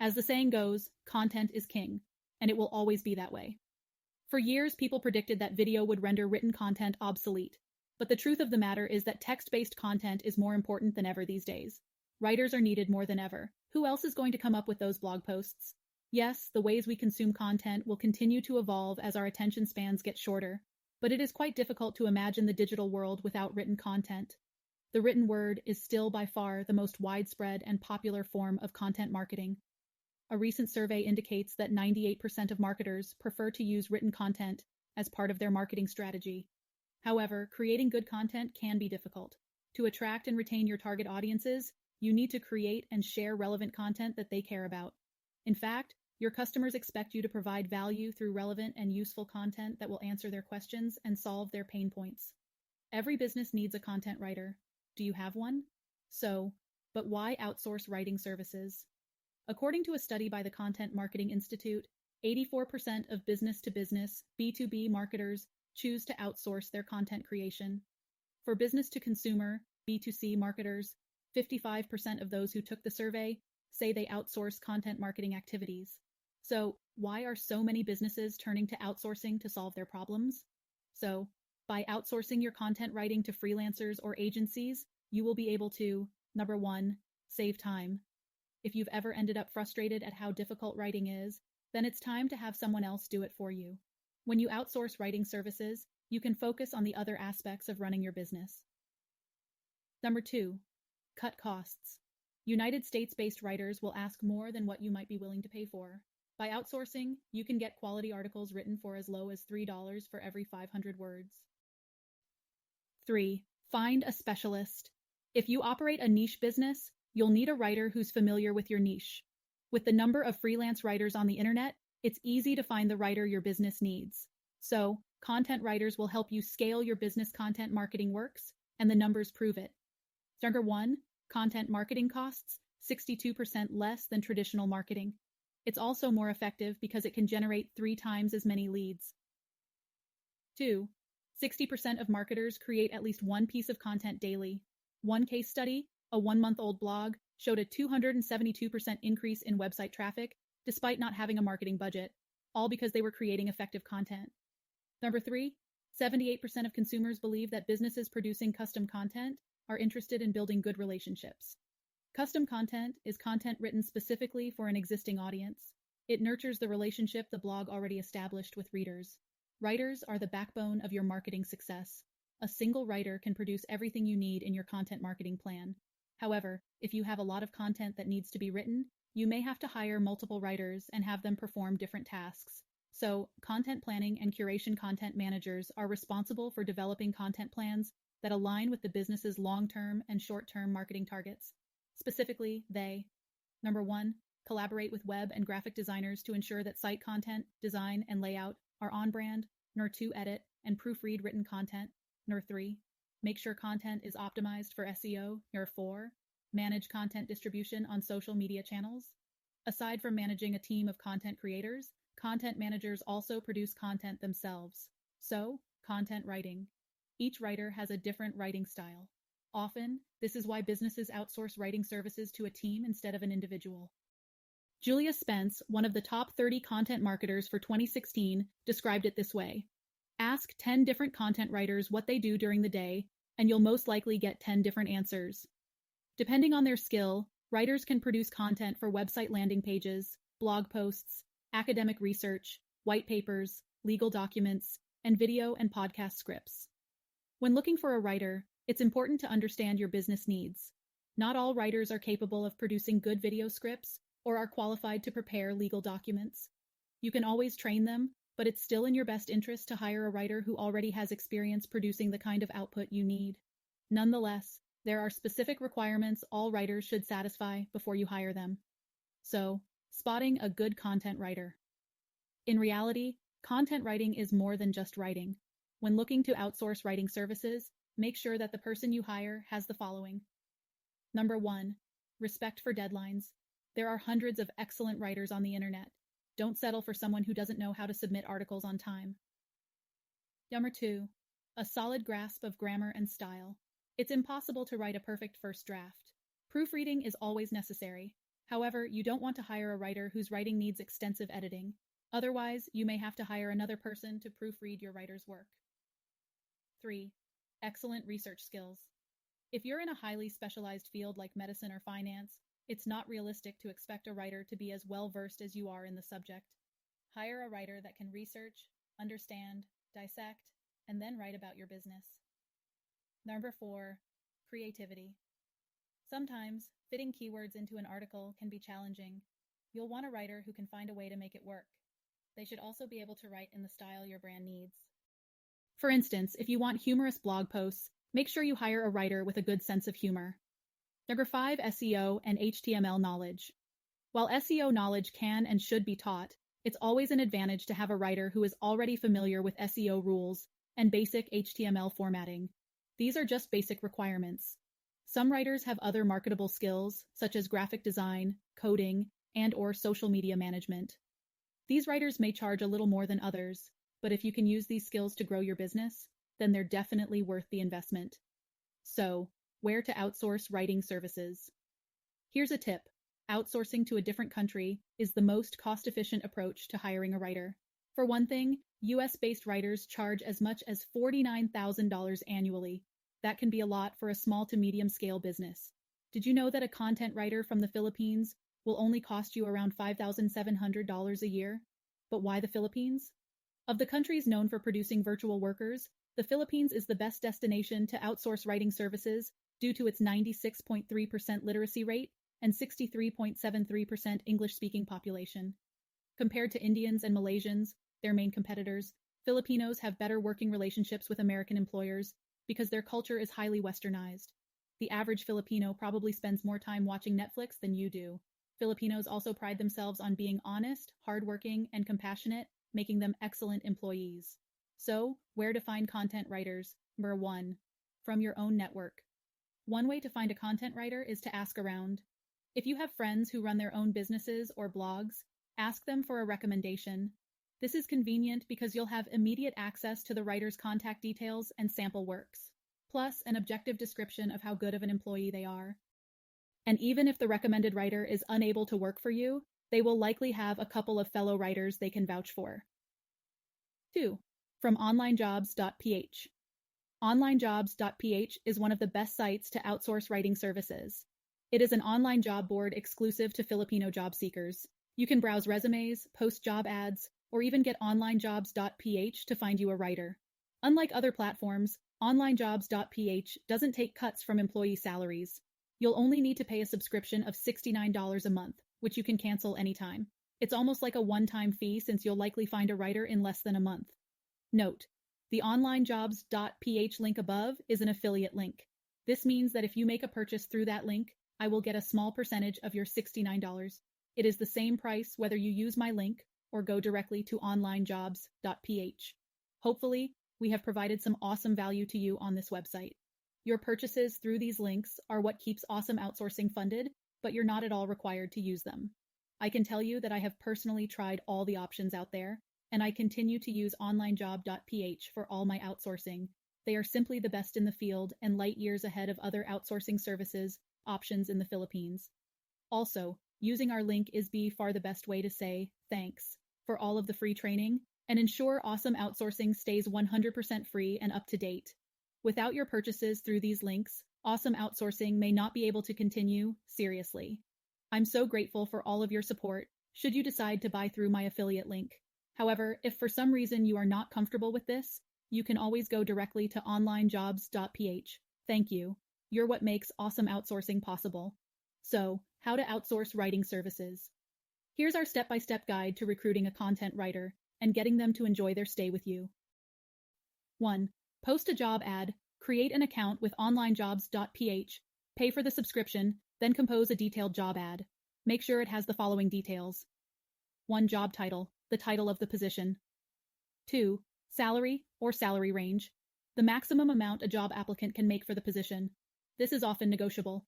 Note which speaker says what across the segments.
Speaker 1: As the saying goes, content is king, and it will always be that way. For years, people predicted that video would render written content obsolete. But the truth of the matter is that text-based content is more important than ever these days. Writers are needed more than ever. Who else is going to come up with those blog posts? Yes, the ways we consume content will continue to evolve as our attention spans get shorter, but it is quite difficult to imagine the digital world without written content. The written word is still by far the most widespread and popular form of content marketing. A recent survey indicates that 98% of marketers prefer to use written content as part of their marketing strategy. However, creating good content can be difficult. To attract and retain your target audiences, you need to create and share relevant content that they care about. In fact, your customers expect you to provide value through relevant and useful content that will answer their questions and solve their pain points. Every business needs a content writer. Do you have one? But why outsource writing services? According to a study by the Content Marketing Institute, 84% of business-to-business B2B marketers choose to outsource their content creation. For business-to-consumer B2C marketers, 55% of those who took the survey say they outsource content marketing activities. So, why are so many businesses turning to outsourcing to solve their problems? By outsourcing your content writing to freelancers or agencies, you will be able to, number one, save time. If you've ever ended up frustrated at how difficult writing is, then it's time to have someone else do it for you. When you outsource writing services, you can focus on the other aspects of running your business. Number two, cut costs. United States-based writers will ask more than what you might be willing to pay for. By outsourcing, you can get quality articles written for as low as $3 for every 500 words. 3. Find a specialist. If you operate a niche business, you'll need a writer who's familiar with your niche. With the number of freelance writers on the internet, it's easy to find the writer your business needs. So, content writers will help you scale your business. Content marketing works, and the numbers prove it. Number 1, content marketing costs 62% less than traditional marketing. It's also more effective because it can generate 3 times as many leads. 2. 60% of marketers create at least one piece of content daily. One case study, a 1-month-old blog, showed a 272% increase in website traffic despite not having a marketing budget, all because they were creating effective content. Number 3, 78% of consumers believe that businesses producing custom content are interested in building good relationships. Custom content is content written specifically for an existing audience. It nurtures the relationship the blog already established with readers. Writers are the backbone of your marketing success. A single writer can produce everything you need in your content marketing plan. However, if you have a lot of content that needs to be written, you may have to hire multiple writers and have them perform different tasks. So, content planning and curation content managers are responsible for developing content plans that align with the business's long-term and short-term marketing targets. Specifically, they, number 1, collaborate with web and graphic designers to ensure that site content, design, and layout are on brand. Number 2, edit and proofread written content. Number 3, make sure content is optimized for SEO. Number 4, manage content distribution on social media channels. Aside from managing a team of content creators, content managers also produce content themselves. So, content writing. Each writer has a different writing style. Often, this is why businesses outsource writing services to a team instead of an individual. Julia Spence, one of the top 30 content marketers for 2016, described it this way. Ask 10 different content writers what they do during the day, and you'll most likely get 10 different answers. Depending on their skill, writers can produce content for website landing pages, blog posts, academic research, white papers, legal documents, and video and podcast scripts. When looking for a writer, it's important to understand your business needs. Not all writers are capable of producing good video scripts or are qualified to prepare legal documents. You can always train them, but it's still in your best interest to hire a writer who already has experience producing the kind of output you need. Nonetheless, there are specific requirements all writers should satisfy before you hire them. So, spotting a good content writer. In reality, content writing is more than just writing. When looking to outsource writing services, make sure that the person you hire has the following. Number 1, respect for deadlines. There are hundreds of excellent writers on the internet. Don't settle for someone who doesn't know how to submit articles on time. Number 2, a solid grasp of grammar and style. It's impossible to write a perfect first draft. Proofreading is always necessary. However, you don't want to hire a writer whose writing needs extensive editing. Otherwise, you may have to hire another person to proofread your writer's work. 3. Excellent research skills. If you're in a highly specialized field like medicine or finance, it's not realistic to expect a writer to be as well versed as you are in the subject. Hire a writer that can research, understand, dissect, and then write about your business. Number 4. Creativity. Sometimes, fitting keywords into an article can be challenging. You'll want a writer who can find a way to make it work. They should also be able to write in the style your brand needs. For instance, if you want humorous blog posts, make sure you hire a writer with a good sense of humor. Number 5. SEO and HTML knowledge. While SEO knowledge can and should be taught, it's always an advantage to have a writer who is already familiar with SEO rules and basic HTML formatting. These are just basic requirements. Some writers have other marketable skills, such as graphic design, coding, and/or social media management. These writers may charge a little more than others, but if you can use these skills to grow your business, then they're definitely worth the investment. So, where to outsource writing services? Here's a tip. Outsourcing to a different country is the most cost-efficient approach to hiring a writer. For one thing, US-based writers charge as much as $49,000 annually. That can be a lot for a small to medium-scale business. Did you know that a content writer from the Philippines will only cost you around $5,700 a year? But why the Philippines? Of the countries known for producing virtual workers, the Philippines is the best destination to outsource writing services due to its 96.3% literacy rate and 63.73% English-speaking population. Compared to Indians and Malaysians, their main competitors, Filipinos have better working relationships with American employers because their culture is highly westernized. The average Filipino probably spends more time watching Netflix than you do. Filipinos also pride themselves on being honest, hardworking, and compassionate, making them excellent employees. So, where to find content writers? Number 1. From your own network. One way to find a content writer is to ask around. If you have friends who run their own businesses or blogs, ask them for a recommendation. This is convenient because you'll have immediate access to the writer's contact details and sample works, plus an objective description of how good of an employee they are. And even if the recommended writer is unable to work for you, they will likely have a couple of fellow writers they can vouch for. 2. From OnlineJobs.ph. OnlineJobs.ph is one of the best sites to outsource writing services. It is an online job board exclusive to Filipino job seekers. You can browse resumes, post job ads, or even get OnlineJobs.ph to find you a writer. Unlike other platforms, OnlineJobs.ph doesn't take cuts from employee salaries. You'll only need to pay a subscription of $69 a month, which you can cancel anytime. It's almost like a one-time fee since you'll likely find a writer in less than a month. Note: the OnlineJobs.ph link above is an affiliate link. This means that if you make a purchase through that link, I will get a small percentage of your $69. It is the same price whether you use my link or go directly to OnlineJobs.ph. Hopefully, we have provided some awesome value to you on this website. Your purchases through these links are what keeps Awesome Outsourcing funded, but you're not at all required to use them. I can tell you that I have personally tried all the options out there, and I continue to use OnlineJob.ph for all my outsourcing. They are simply the best in the field and light years ahead of other outsourcing services options in the Philippines. Also, using our link is by far the best way to say thanks for all of the free training and ensure Awesome Outsourcing stays 100% free and up to date. Without your purchases through these links, Awesome Outsourcing may not be able to continue, seriously. I'm so grateful for all of your support, should you decide to buy through my affiliate link. However, if for some reason you are not comfortable with this, you can always go directly to OnlineJobs.ph. Thank you. You're what makes Awesome Outsourcing possible. So, how to outsource writing services. Here's our step-by-step guide to recruiting a content writer and getting them to enjoy their stay with you. 1. Post a job ad, create an account with OnlineJobs.ph, pay for the subscription, then compose a detailed job ad. Make sure it has the following details. 1. Job title, the title of the position. 2. Salary or salary range, the maximum amount a job applicant can make for the position. This is often negotiable.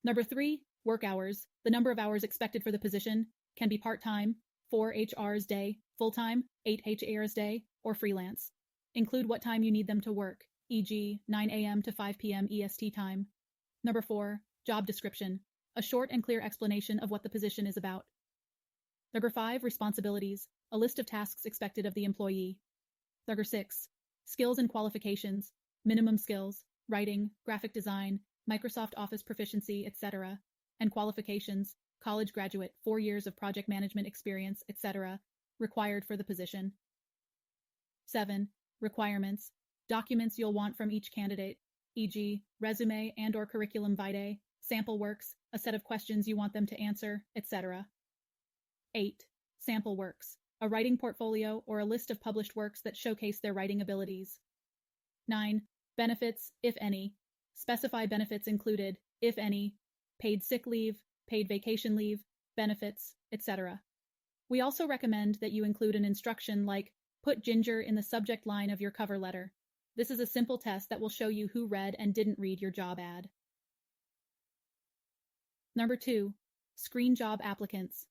Speaker 1: Number 3. Work hours, the number of hours expected for the position, can be part-time, 4 hours day, full-time, 8 hours day, or freelance. Include what time you need them to work, e.g., 9 a.m. to 5 p.m. EST time. Number 4. Job description, a short and clear explanation of what the position is about. Number 5, responsibilities, a list of tasks expected of the employee. Number 6, skills and qualifications, minimum skills, writing, graphic design, Microsoft Office proficiency, etc., and qualifications, college graduate, 4 years of project management experience, etc., required for the position. 7. Requirements, documents you'll want from each candidate, e.g., resume and/or curriculum vitae, sample works, a set of questions you want them to answer, etc. 8. Sample works, a writing portfolio or a list of published works that showcase their writing abilities. 9. Benefits, if any. Specify benefits included, if any, paid sick leave, paid vacation leave, benefits, etc. We also recommend that you include an instruction like, put ginger in the subject line of your cover letter. This is a simple test that will show you who read and didn't read your job ad. Number 2. Screen job applicants.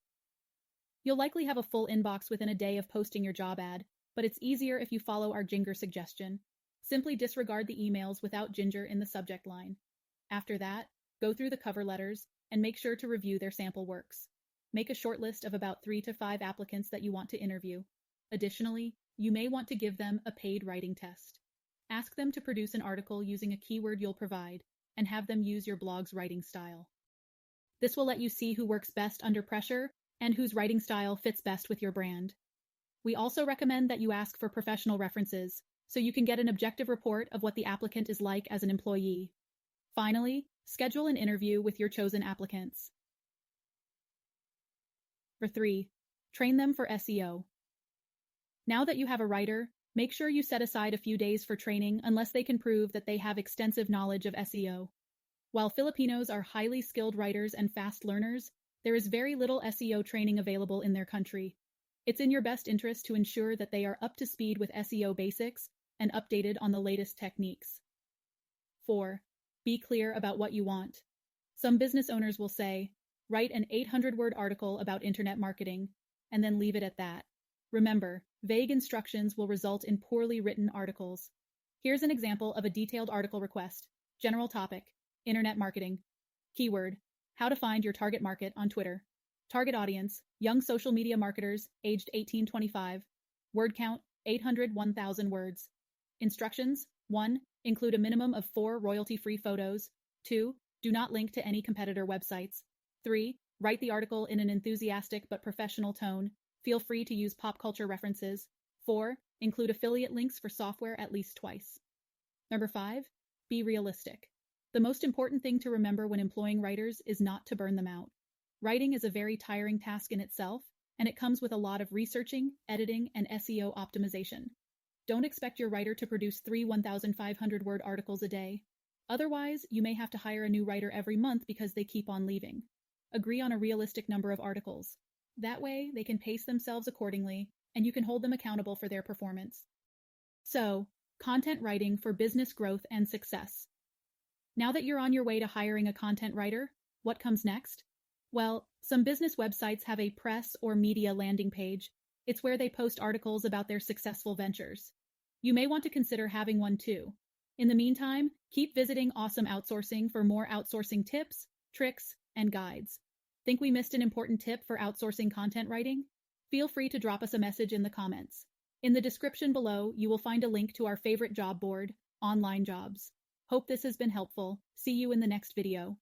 Speaker 1: You'll likely have a full inbox within a day of posting your job ad, but it's easier if you follow our ginger suggestion. Simply disregard the emails without ginger in the subject line. After that, go through the cover letters and make sure to review their sample works. Make a short list of about 3 to 5 applicants that you want to interview. Additionally, you may want to give them a paid writing test. Ask them to produce an article using a keyword you'll provide, and have them use your blog's writing style. This will let you see who works best under pressure and whose writing style fits best with your brand. We also recommend that you ask for professional references, so you can get an objective report of what the applicant is like as an employee. Finally, schedule an interview with your chosen applicants. Number 3. Train them for SEO. Now that you have a writer, make sure you set aside a few days for training unless they can prove that they have extensive knowledge of SEO. While Filipinos are highly skilled writers and fast learners, there is very little SEO training available in their country. It's in your best interest to ensure that they are up to speed with SEO basics and updated on the latest techniques. 4. Be clear about what you want. Some business owners will say, write an 800-word article about internet marketing, and then leave it at that. Remember, vague instructions will result in poorly written articles. Here's an example of a detailed article request. General topic, internet marketing. Keyword, how to find your target market on Twitter. Target audience, young social media marketers, aged 18-25. Word count, 801,000 words. Instructions, 1. Include a minimum of 4 royalty-free photos. 2. Do not link to any competitor websites. 3. Write the article in an enthusiastic but professional tone. Feel free to use pop culture references. 4. Include affiliate links for software at least twice. Number 5. Be realistic. The most important thing to remember when employing writers is not to burn them out. Writing is a very tiring task in itself, and it comes with a lot of researching, editing, and SEO optimization. Don't expect your writer to produce 3 1,500-word articles a day. Otherwise, you may have to hire a new writer every month because they keep on leaving. Agree on a realistic number of articles. That way, they can pace themselves accordingly, and you can hold them accountable for their performance. So, content writing for business growth and success. Now that you're on your way to hiring a content writer, what comes next? Well, some business websites have a press or media landing page. It's where they post articles about their successful ventures. You may want to consider having one too. In the meantime, keep visiting Awesome Outsourcing for more outsourcing tips, tricks, and guides. Think we missed an important tip for outsourcing content writing? Feel free to drop us a message in the comments. In the description below, you will find a link to our favorite job board, Online Jobs. Hope this has been helpful. See you in the next video.